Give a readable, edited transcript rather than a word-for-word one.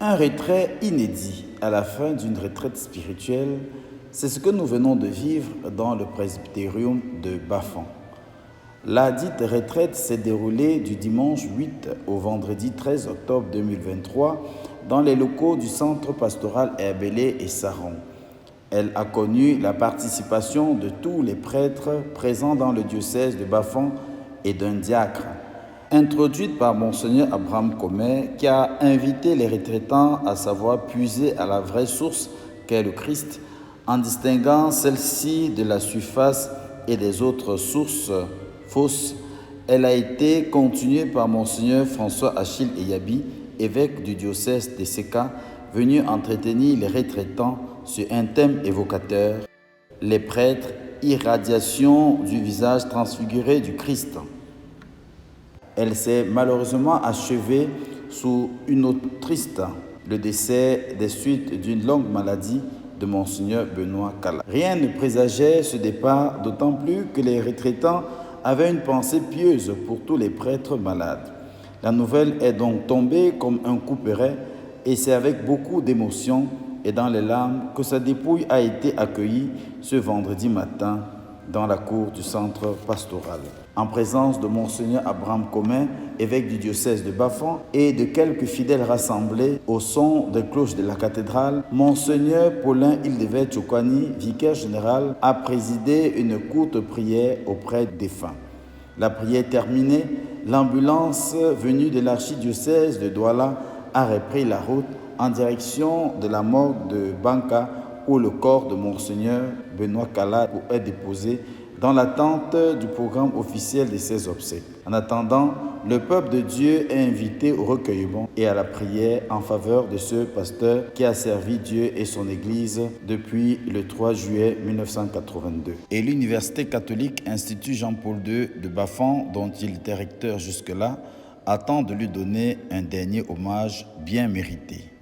Un retrait inédit à la fin d'une retraite spirituelle, c'est ce que nous venons de vivre dans le presbytérium de Bafan. La dite retraite s'est déroulée du dimanche 8 au vendredi 13 octobre 2023 dans les locaux du centre pastoral Herbelé et Saron. Elle a connu la participation de tous les prêtres présents dans le diocèse de Bafan et d'un diacre. Introduite par Monseigneur Abraham Comet, qui a invité les retraitants à savoir puiser à la vraie source qu'est le Christ, en distinguant celle-ci de la surface et des autres sources fausses. Elle a été continuée par Monseigneur François Achille Eyabi, évêque du diocèse de Seka, venu entretenir les retraitants sur un thème évocateur, les prêtres, irradiation du visage transfiguré du Christ. Elle s'est malheureusement achevée sous une note triste, le décès des suites d'une longue maladie de Monseigneur Benoît Kala. Rien ne présageait ce départ, d'autant plus que les retraitants avaient une pensée pieuse pour tous les prêtres malades. La nouvelle est donc tombée comme un couperet et c'est avec beaucoup d'émotion et dans les larmes que sa dépouille a été accueillie ce vendredi matin dans la cour du centre pastoral. En présence de Monseigneur Abraham Comet, évêque du diocèse de Bafan, et de quelques fidèles rassemblés au son des cloches de la cathédrale, Monseigneur Paulin Ildevert Tchokwani, vicaire général, a présidé une courte prière auprès des défunts. La prière terminée, l'ambulance venue de l'archidiocèse de Douala a repris la route en direction de la morgue de Banka où le corps de Monseigneur Benoît Kala est déposé dans l'attente du programme officiel de ses obsèques. En attendant, le peuple de Dieu est invité au recueillement et à la prière en faveur de ce pasteur qui a servi Dieu et son Église depuis le 3 juillet 1982. Et l'Université catholique Institut Jean-Paul II de Bafan, dont il était recteur jusque-là, attend de lui donner un dernier hommage bien mérité.